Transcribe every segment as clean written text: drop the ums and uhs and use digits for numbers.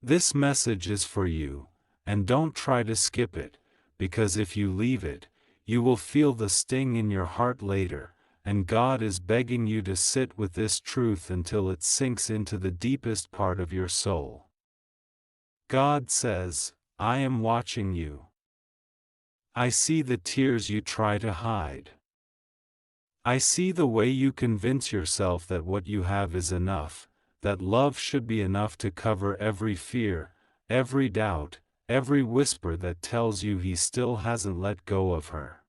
This message is for you, and don't try to skip it, because if you leave it, you will feel the sting in your heart later, and God is begging you to sit with this truth until it sinks into the deepest part of your soul. God says, I am watching you. I see the tears you try to hide. I see the way you convince yourself that what you have is enough, that love should be enough to cover every fear, every doubt, every whisper that tells you he still hasn't let go of her.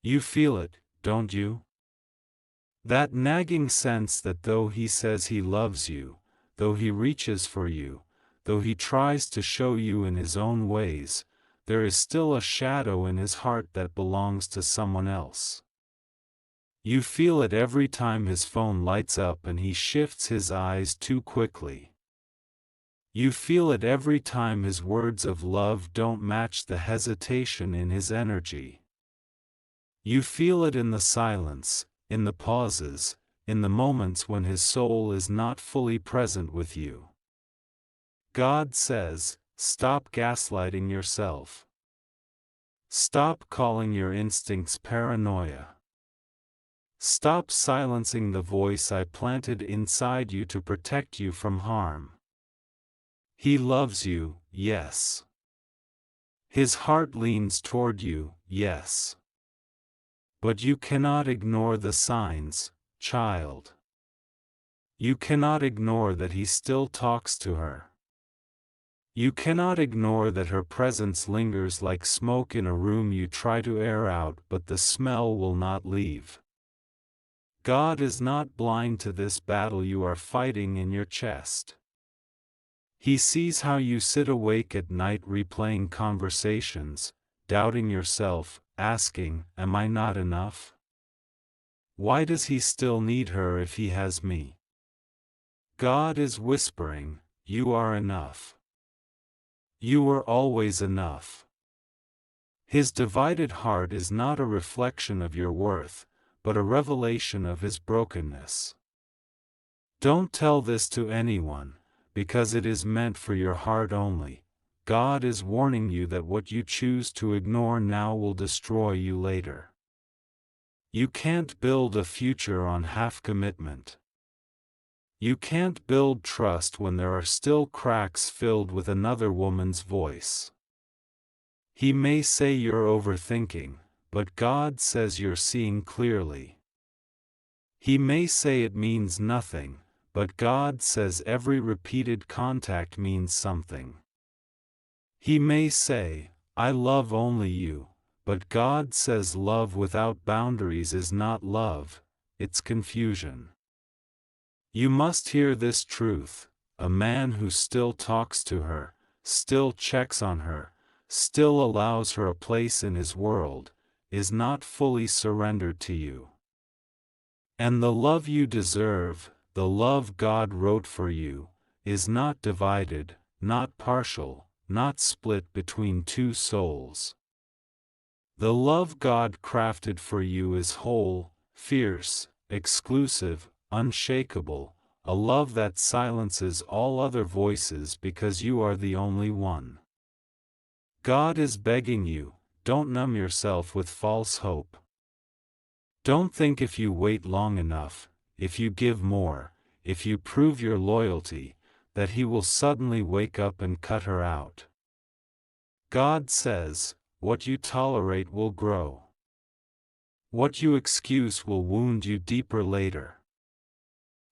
You feel it, don't you? That nagging sense that though he says he loves you, though he reaches for you, though he tries to show you in his own ways, there is still a shadow in his heart that belongs to someone else. You feel it every time his phone lights up and he shifts his eyes too quickly. You feel it every time his words of love don't match the hesitation in his energy. You feel it in the silence, in the pauses, in the moments when his soul is not fully present with you. God says, stop gaslighting yourself. Stop calling your instincts paranoia. Stop silencing the voice I planted inside you to protect you from harm. He loves you, yes. His heart leans toward you, yes. But you cannot ignore the signs, child. You cannot ignore that he still talks to her. You cannot ignore that her presence lingers like smoke in a room you try to air out but the smell will not leave. God is not blind to this battle you are fighting in your chest. He sees how you sit awake at night replaying conversations, doubting yourself, asking, am I not enough? Why does he still need her if he has me? God is whispering, you are enough. You were always enough. His divided heart is not a reflection of your worth, but a revelation of his brokenness. Don't tell this to anyone, because it is meant for your heart only. God is warning you that what you choose to ignore now will destroy you later. You can't build a future on half-commitment. You can't build trust when there are still cracks filled with another woman's voice. He may say you're overthinking, but God says you're seeing clearly. He may say it means nothing, but God says every repeated contact means something. He may say, I love only you, but God says love without boundaries is not love, it's confusion. You must hear this truth: a man who still talks to her, still checks on her, still allows her a place in his world, is not fully surrendered to you. And the love you deserve, the love God wrote for you, is not divided, not partial, not split between two souls. The love God crafted for you is whole, fierce, exclusive, unshakable, a love that silences all other voices because you are the only one. God is begging you, don't numb yourself with false hope. Don't think if you wait long enough, if you give more, if you prove your loyalty, that he will suddenly wake up and cut her out. God says, what you tolerate will grow. What you excuse will wound you deeper later.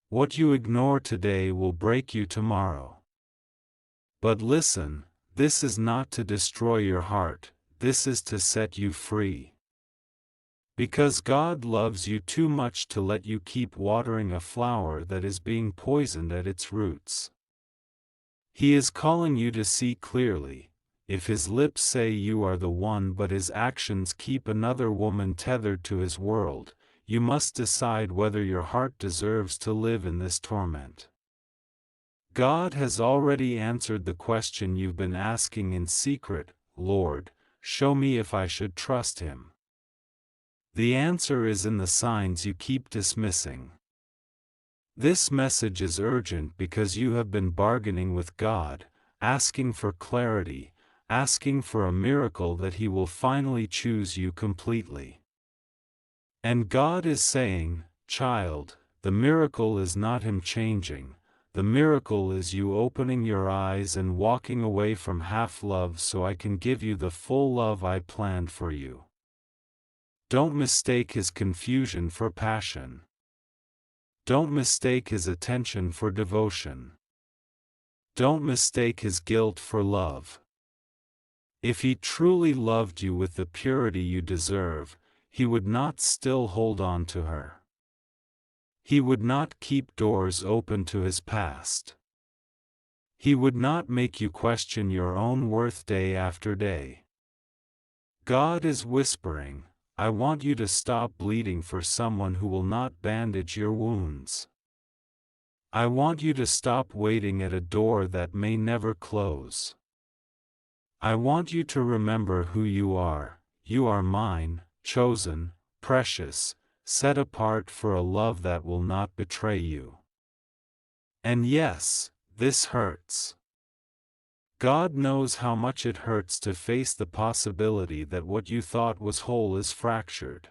What you ignore today will break you tomorrow. But listen, this is not to destroy your heart, this is to set you free. Because God loves you too much to let you keep watering a flower that is being poisoned at its roots. He is calling you to see clearly. If his lips say you are the one but his actions keep another woman tethered to his world, you must decide whether your heart deserves to live in this torment. God has already answered the question you've been asking in secret: Lord, show me if I should trust him. The answer is in the signs you keep dismissing. This message is urgent because you have been bargaining with God, asking for clarity, asking for a miracle that He will finally choose you completely. And God is saying, child, the miracle is not Him changing, the miracle is you opening your eyes and walking away from half-love so I can give you the full love I planned for you. Don't mistake His confusion for passion. Don't mistake His attention for devotion. Don't mistake His guilt for love. If He truly loved you with the purity you deserve, He would not still hold on to her. He would not keep doors open to His past. He would not make you question your own worth day after day. God is whispering, I want you to stop bleeding for someone who will not bandage your wounds. I want you to stop waiting at a door that may never close. I want you to remember who you are mine, chosen, precious, set apart for a love that will not betray you. And yes, this hurts. God knows how much it hurts to face the possibility that what you thought was whole is fractured.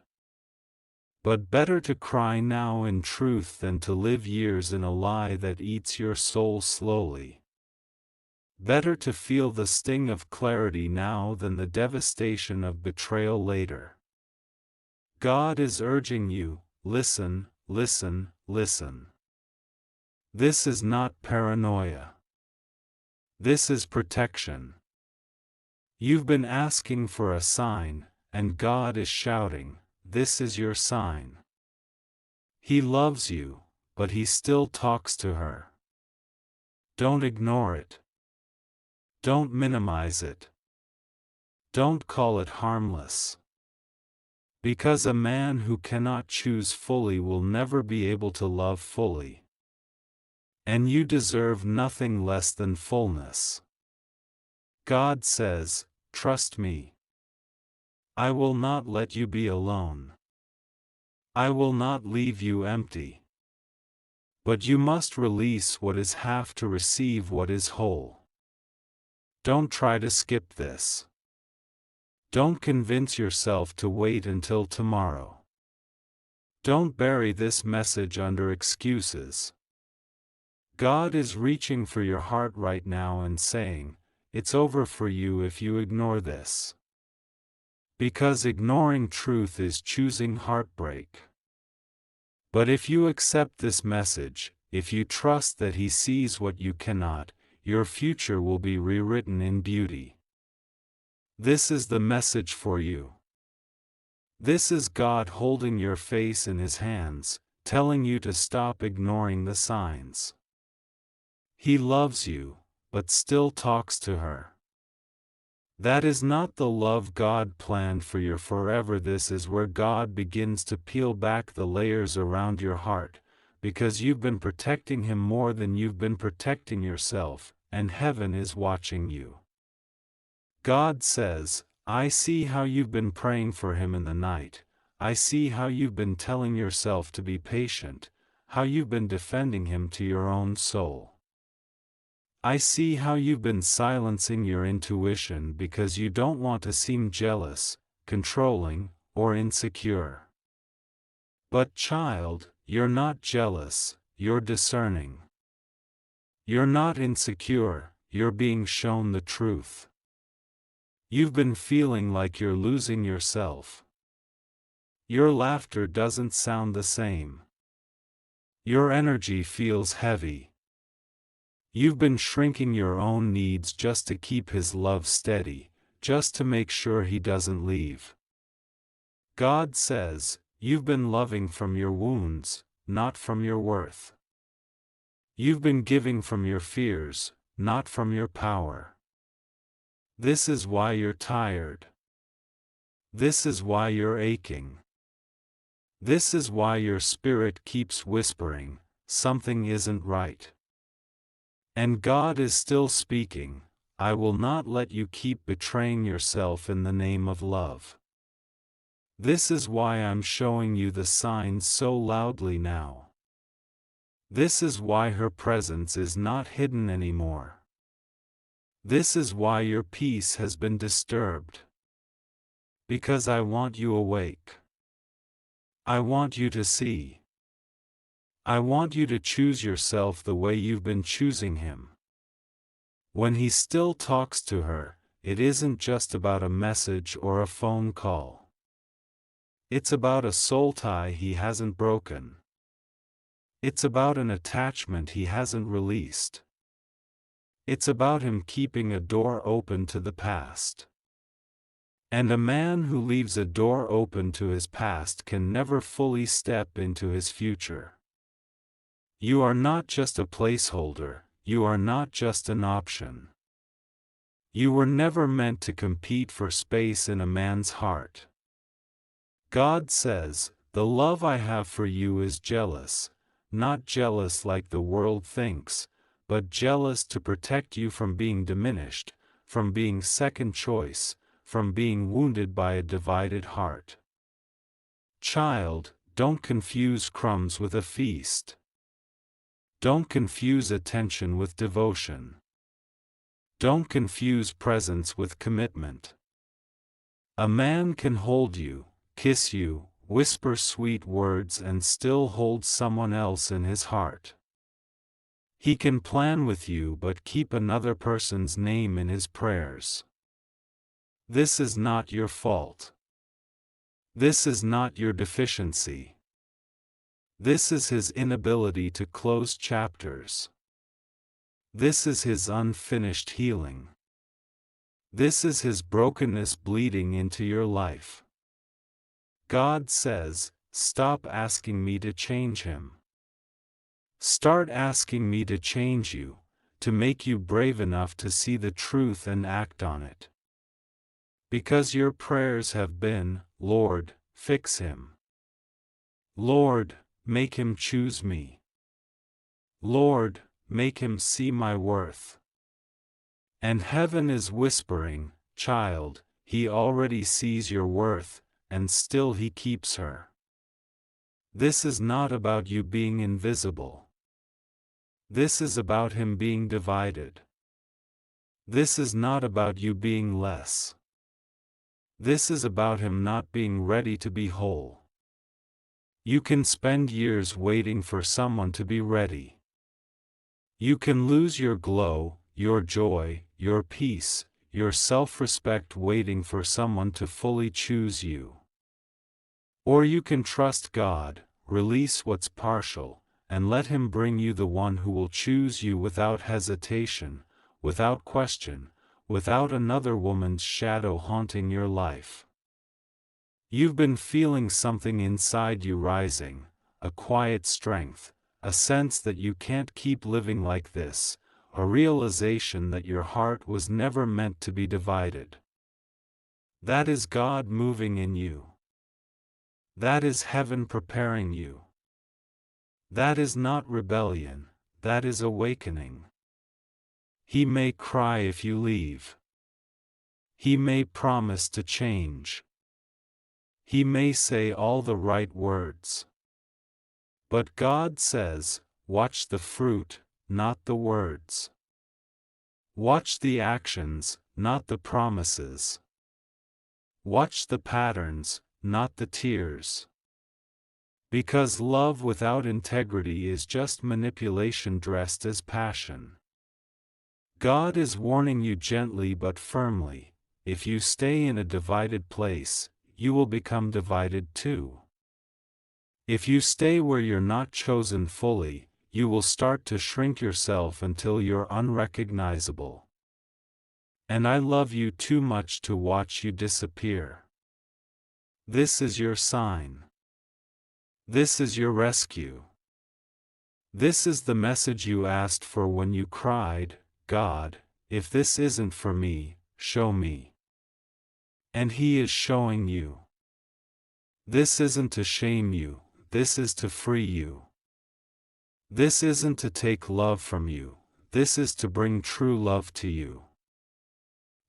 But better to cry now in truth than to live years in a lie that eats your soul slowly. Better to feel the sting of clarity now than the devastation of betrayal later. God is urging you, listen, listen, listen. This is not paranoia. This is protection. You've been asking for a sign, and God is shouting, this is your sign. He loves you, but He still talks to her. Don't ignore it. Don't minimize it. Don't call it harmless. Because a man who cannot choose fully will never be able to love fully. And you deserve nothing less than fullness. God says, trust me. I will not let you be alone. I will not leave you empty. But you must release what is half to receive what is whole. Don't try to skip this. Don't convince yourself to wait until tomorrow. Don't bury this message under excuses. God is reaching for your heart right now and saying, it's over for you if you ignore this. Because ignoring truth is choosing heartbreak. But if you accept this message, if you trust that He sees what you cannot, your future will be rewritten in beauty. This is the message for you. This is God holding your face in His hands, telling you to stop ignoring the signs. He loves you, but still talks to her. That is not the love God planned for your forever. This is where God begins to peel back the layers around your heart, because you've been protecting Him more than you've been protecting yourself, and heaven is watching you. God says, I see how you've been praying for Him in the night, I see how you've been telling yourself to be patient, how you've been defending Him to your own soul. I see how you've been silencing your intuition because you don't want to seem jealous, controlling, or insecure. But child, you're not jealous, you're discerning. You're not insecure, you're being shown the truth. You've been feeling like you're losing yourself. Your laughter doesn't sound the same. Your energy feels heavy. You've been shrinking your own needs just to keep His love steady, just to make sure He doesn't leave. God says, you've been loving from your wounds, not from your worth. You've been giving from your fears, not from your power. This is why you're tired. This is why you're aching. This is why your spirit keeps whispering, something isn't right. And God is still speaking, I will not let you keep betraying yourself in the name of love. This is why I'm showing you the signs so loudly now. This is why her presence is not hidden anymore. This is why your peace has been disturbed. Because I want you awake. I want you to see. I want you to choose yourself the way you've been choosing him. When he still talks to her, it isn't just about a message or a phone call. It's about a soul tie he hasn't broken. It's about an attachment he hasn't released. It's about him keeping a door open to the past. And a man who leaves a door open to his past can never fully step into his future. You are not just a placeholder, you are not just an option. You were never meant to compete for space in a man's heart. God says, "The love I have for you is jealous, not jealous like the world thinks, but jealous to protect you from being diminished, from being second choice, from being wounded by a divided heart." Child, don't confuse crumbs with a feast. Don't confuse attention with devotion. Don't confuse presence with commitment. A man can hold you, kiss you, whisper sweet words and still hold someone else in his heart. He can plan with you but keep another person's name in his prayers. This is not your fault. This is not your deficiency. This is his inability to close chapters. This is his unfinished healing. This is his brokenness bleeding into your life. God says, "Stop asking me to change him. Start asking me to change you, to make you brave enough to see the truth and act on it." Because your prayers have been, "Lord, fix him. Lord, make him choose me. Lord, make him see my worth." And heaven is whispering, "Child, he already sees your worth, and still he keeps her." This is not about you being invisible. This is about him being divided. This is not about you being less. This is about him not being ready to be whole. You can spend years waiting for someone to be ready. You can lose your glow, your joy, your peace, your self-respect waiting for someone to fully choose you. Or you can trust God, release what's partial, and let him bring you the one who will choose you without hesitation, without question, without another woman's shadow haunting your life. You've been feeling something inside you rising, a quiet strength, a sense that you can't keep living like this, a realization that your heart was never meant to be divided. That is God moving in you. That is heaven preparing you. That is not rebellion, that is awakening. He may cry if you leave. He may promise to change. He may say all the right words. But God says, watch the fruit, not the words. Watch the actions, not the promises. Watch the patterns, not the tears. Because love without integrity is just manipulation dressed as passion. God is warning you gently but firmly, if you stay in a divided place, you will become divided too. If you stay where you're not chosen fully, you will start to shrink yourself until you're unrecognizable. And I love you too much to watch you disappear. This is your sign. This is your rescue. This is the message you asked for when you cried, "God, if this isn't for me, show me." And He is showing you. This isn't to shame you, this is to free you. This isn't to take love from you, this is to bring true love to you.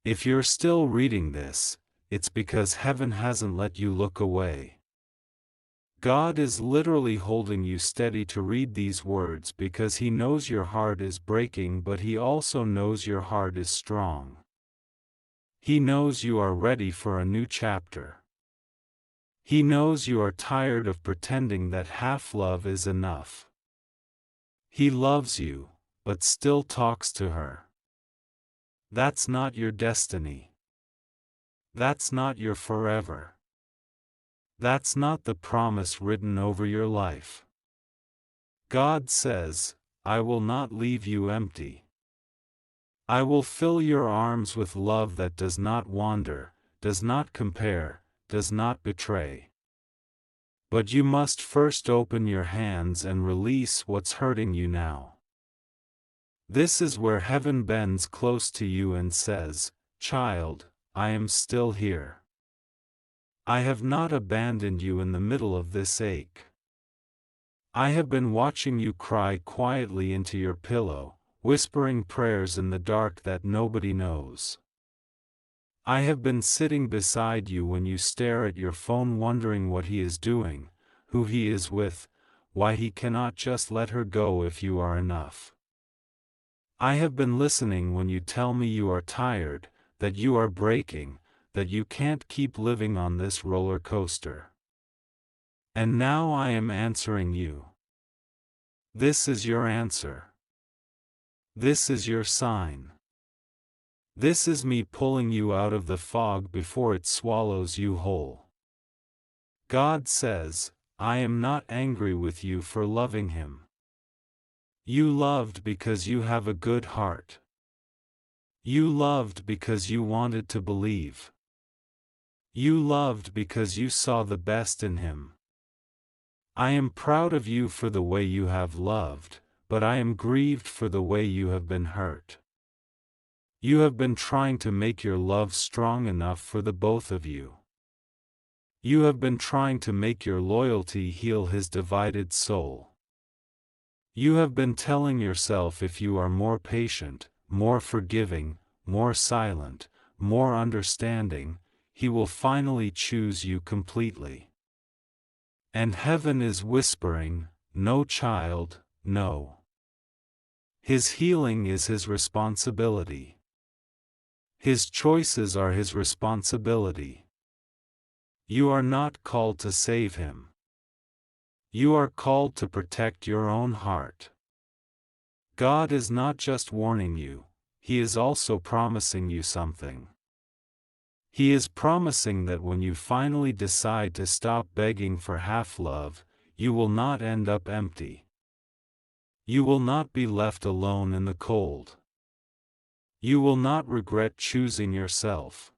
If you're still reading this, it's because heaven hasn't let you look away. God is literally holding you steady to read these words because He knows your heart is breaking, but He also knows your heart is strong. He knows you are ready for a new chapter. He knows you are tired of pretending that half love is enough. He loves you, but still talks to her. That's not your destiny. That's not your forever. That's not the promise written over your life. God says, I will not leave you empty. I will fill your arms with love that does not wander, does not compare, does not betray. But you must first open your hands and release what's hurting you now. This is where heaven bends close to you and says, Child, I am still here. I have not abandoned you in the middle of this ache. I have been watching you cry quietly into your pillow, whispering prayers in the dark that nobody knows. I have been sitting beside you when you stare at your phone wondering what he is doing, who he is with, why he cannot just let her go if you are enough. I have been listening when you tell me you are tired, that you are breaking, that you can't keep living on this roller coaster. And now I am answering you. This is your answer. This is your sign. This is me pulling you out of the fog before it swallows you whole. God says, I am not angry with you for loving Him. You loved because you have a good heart. You loved because you wanted to believe. You loved because you saw the best in Him. I am proud of you for the way you have loved, but I am grieved for the way you have been hurt. You have been trying to make your love strong enough for the both of you. You have been trying to make your loyalty heal his divided soul. You have been telling yourself if you are more patient, more forgiving, more silent, more understanding, he will finally choose you completely. And heaven is whispering, no child, no. His healing is his responsibility. His choices are his responsibility. You are not called to save him. You are called to protect your own heart. God is not just warning you, He is also promising you something. He is promising that when you finally decide to stop begging for half-love, you will not end up empty. You will not be left alone in the cold. You will not regret choosing yourself.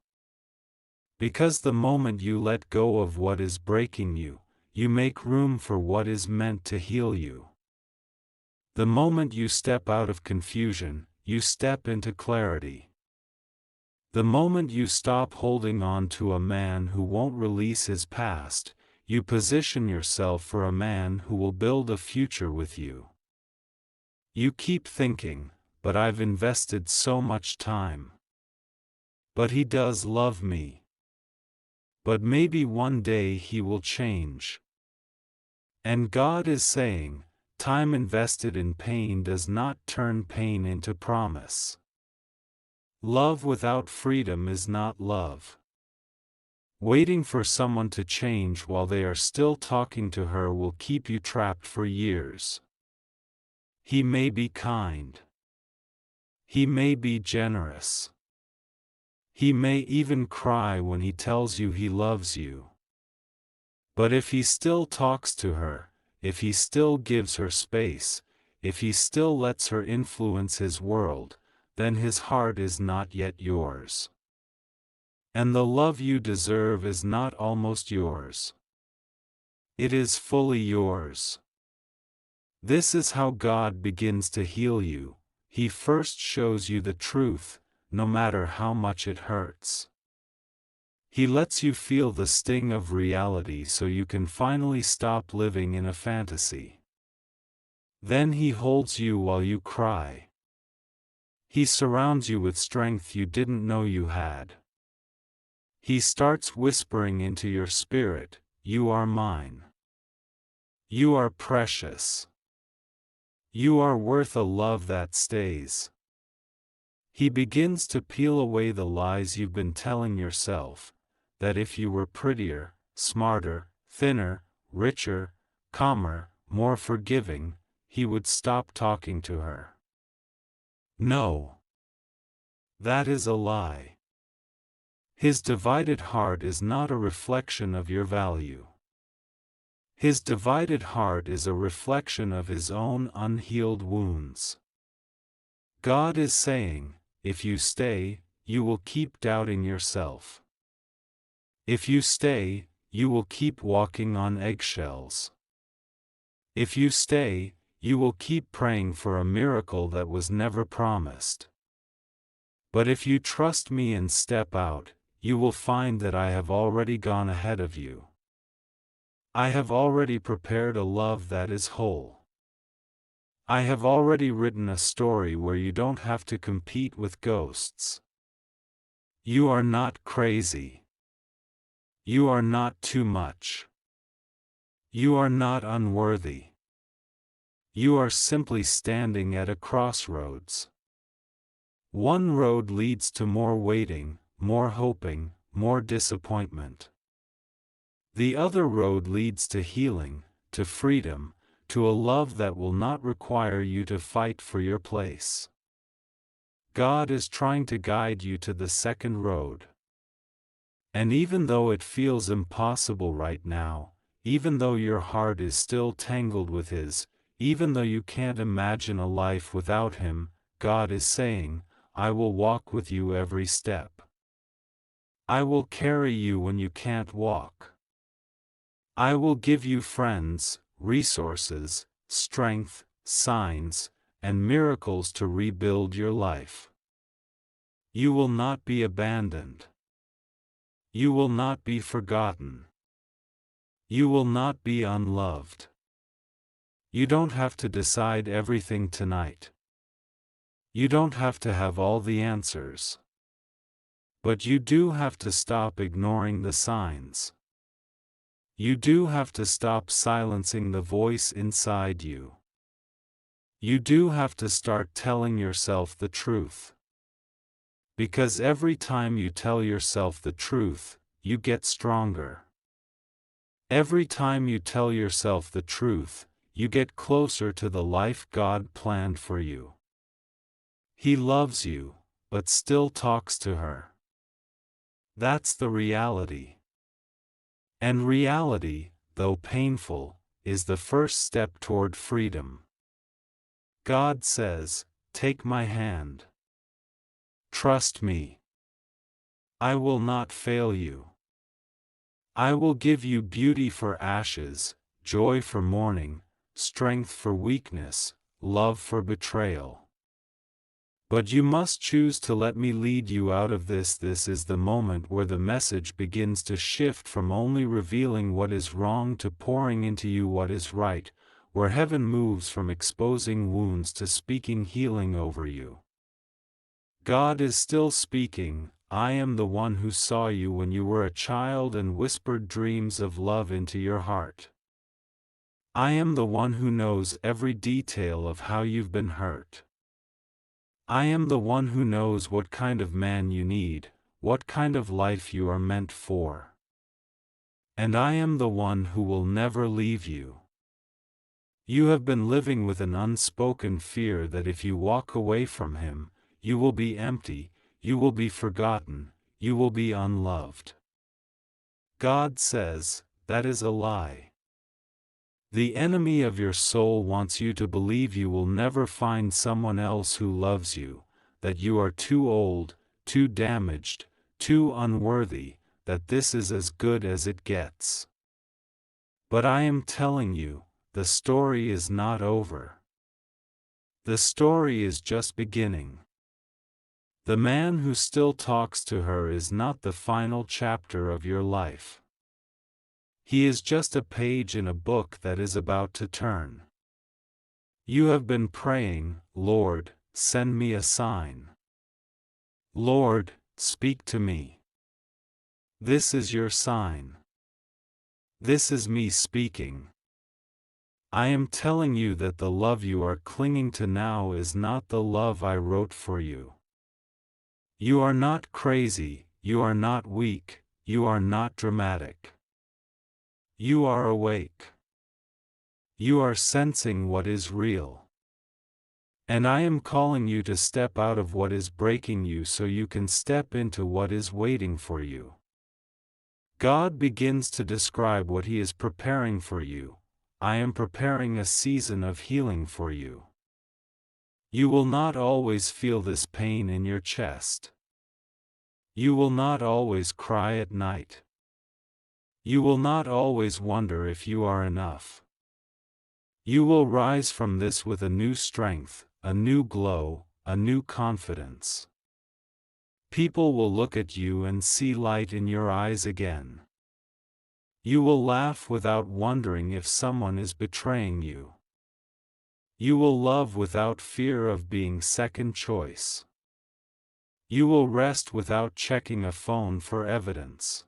Because the moment you let go of what is breaking you, you make room for what is meant to heal you. The moment you step out of confusion, you step into clarity. The moment you stop holding on to a man who won't release his past, you position yourself for a man who will build a future with you. You keep thinking, but I've invested so much time. But he does love me. But maybe one day he will change. And God is saying, time invested in pain does not turn pain into promise. Love without freedom is not love. Waiting for someone to change while they are still talking to her will keep you trapped for years. He may be kind. He may be generous. He may even cry when he tells you he loves you. But if he still talks to her, if he still gives her space, if he still lets her influence his world, then his heart is not yet yours. And the love you deserve is not almost yours. It is fully yours. This is how God begins to heal you. He first shows you the truth, no matter how much it hurts. He lets you feel the sting of reality so you can finally stop living in a fantasy. Then he holds you while you cry. He surrounds you with strength you didn't know you had. He starts whispering into your spirit, "You are mine. You are precious. You are worth a love that stays. He begins to peel away the lies you've been telling yourself, that if you were prettier, smarter, thinner, richer, calmer, more forgiving, he would stop talking to her. No. That is a lie. His divided heart is not a reflection of your value. His divided heart is a reflection of his own unhealed wounds. God is saying, if you stay, you will keep doubting yourself. If you stay, you will keep walking on eggshells. If you stay, you will keep praying for a miracle that was never promised. But if you trust me and step out, you will find that I have already gone ahead of you. I have already prepared a love that is whole. I have already written a story where you don't have to compete with ghosts. You are not crazy. You are not too much. You are not unworthy. You are simply standing at a crossroads. One road leads to more waiting, more hoping, more disappointment. The other road leads to healing, to freedom, to a love that will not require you to fight for your place. God is trying to guide you to the second road. And even though it feels impossible right now, even though your heart is still tangled with His, even though you can't imagine a life without Him, God is saying, I will walk with you every step. I will carry you when you can't walk. I will give you friends, resources, strength, signs, and miracles to rebuild your life. You will not be abandoned. You will not be forgotten. You will not be unloved. You don't have to decide everything tonight. You don't have to have all the answers. But you do have to stop ignoring the signs. You do have to stop silencing the voice inside you. You do have to start telling yourself the truth. Because every time you tell yourself the truth, you get stronger. Every time you tell yourself the truth, you get closer to the life God planned for you. He loves you, but still talks to her. That's the reality. And reality, though painful, is the first step toward freedom. God says, take my hand. Trust me. I will not fail you. I will give you beauty for ashes, joy for mourning, strength for weakness, love for betrayal. But you must choose to let me lead you out of this. This is the moment where the message begins to shift from only revealing what is wrong to pouring into you what is right, where heaven moves from exposing wounds to speaking healing over you. God is still speaking. I am the one who saw you when you were a child and whispered dreams of love into your heart. I am the one who knows every detail of how you've been hurt. I am the one who knows what kind of man you need, what kind of life you are meant for. And I am the one who will never leave you. You have been living with an unspoken fear that if you walk away from Him, you will be empty, you will be forgotten, you will be unloved. God says, that is a lie. The enemy of your soul wants you to believe you will never find someone else who loves you, that you are too old, too damaged, too unworthy, that this is as good as it gets. But I am telling you, the story is not over. The story is just beginning. The man who still talks to her is not the final chapter of your life. He is just a page in a book that is about to turn. You have been praying, Lord, send me a sign. Lord, speak to me. This is your sign. This is me speaking. I am telling you that the love you are clinging to now is not the love I wrote for you. You are not crazy, you are not weak, you are not dramatic. You are awake. You are sensing what is real. And I am calling you to step out of what is breaking you so you can step into what is waiting for you. God begins to describe what He is preparing for you. I am preparing a season of healing for you. You will not always feel this pain in your chest. You will not always cry at night. You will not always wonder if you are enough. You will rise from this with a new strength, a new glow, a new confidence. People will look at you and see light in your eyes again. You will laugh without wondering if someone is betraying you. You will love without fear of being second choice. You will rest without checking a phone for evidence.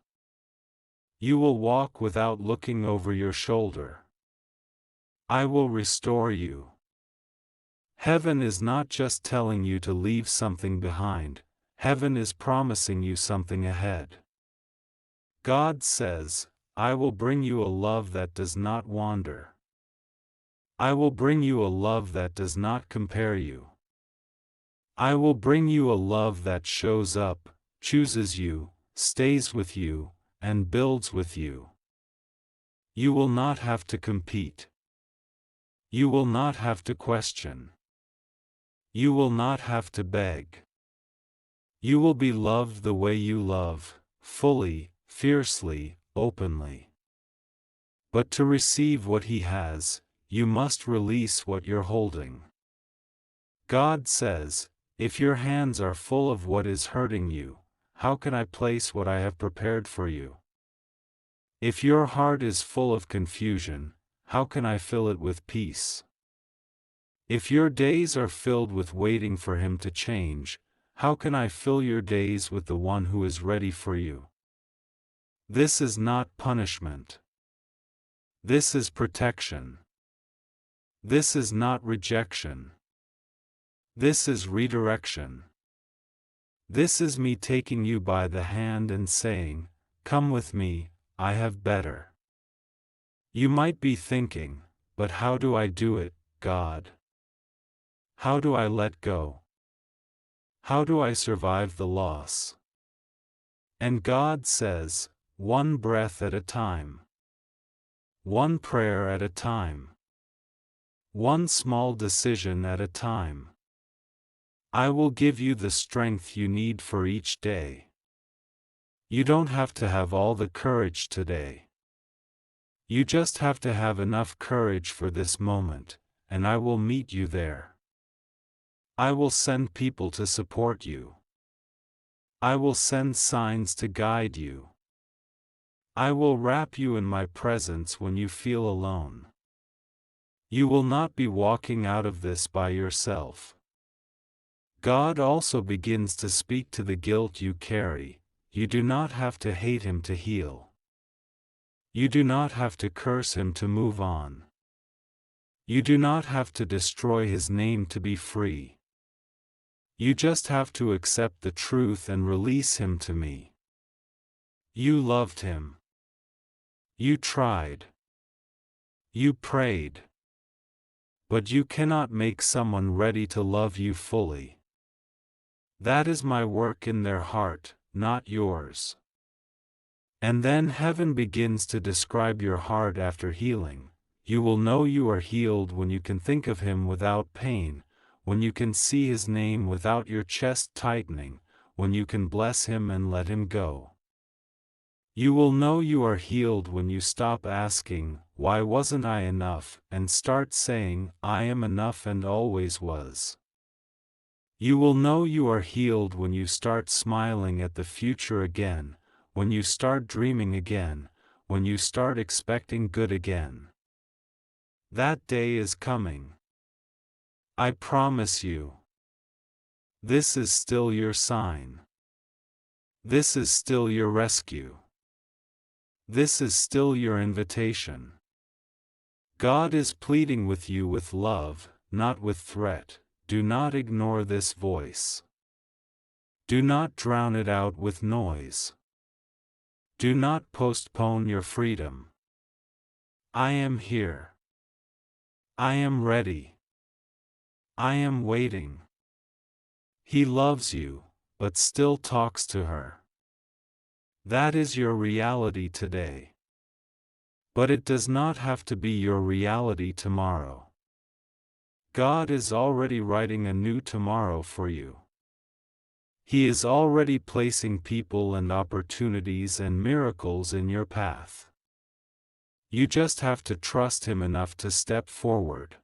You will walk without looking over your shoulder. I will restore you. Heaven is not just telling you to leave something behind, heaven is promising you something ahead. God says, I will bring you a love that does not wander. I will bring you a love that does not compare you. I will bring you a love that shows up, chooses you, stays with you, and builds with you. You will not have to compete. You will not have to question. You will not have to beg. You will be loved the way you love, fully, fiercely, openly. But to receive what He has, you must release what you're holding. God says, if your hands are full of what is hurting you, how can I place what I have prepared for you? If your heart is full of confusion, how can I fill it with peace? If your days are filled with waiting for Him to change, how can I fill your days with the one who is ready for you? This is not punishment. This is protection. This is not rejection. This is redirection. This is me taking you by the hand and saying, come with me, I have better. You might be thinking, but how do I do it, God? How do I let go? How do I survive the loss? And God says, one breath at a time. One prayer at a time. One small decision at a time. I will give you the strength you need for each day. You don't have to have all the courage today. You just have to have enough courage for this moment, and I will meet you there. I will send people to support you. I will send signs to guide you. I will wrap you in my presence when you feel alone. You will not be walking out of this by yourself. God also begins to speak to the guilt you carry. You do not have to hate Him to heal. You do not have to curse Him to move on. You do not have to destroy His name to be free. You just have to accept the truth and release Him to me. You loved Him. You tried. You prayed. But you cannot make someone ready to love you fully. That is my work in their heart, not yours. And then heaven begins to describe your heart after healing. You will know you are healed when you can think of Him without pain, when you can see His name without your chest tightening, when you can bless Him and let Him go. You will know you are healed when you stop asking, why wasn't I enough, and start saying, I am enough and always was. You will know you are healed when you start smiling at the future again, when you start dreaming again, when you start expecting good again. That day is coming. I promise you. This is still your sign. This is still your rescue. This is still your invitation. God is pleading with you with love, not with threat. Do not ignore this voice. Do not drown it out with noise. Do not postpone your freedom. I am here. I am ready. I am waiting. He loves you, but still talks to her. That is your reality today. But it does not have to be your reality tomorrow. God is already writing a new tomorrow for you. He is already placing people and opportunities and miracles in your path. You just have to trust Him enough to step forward.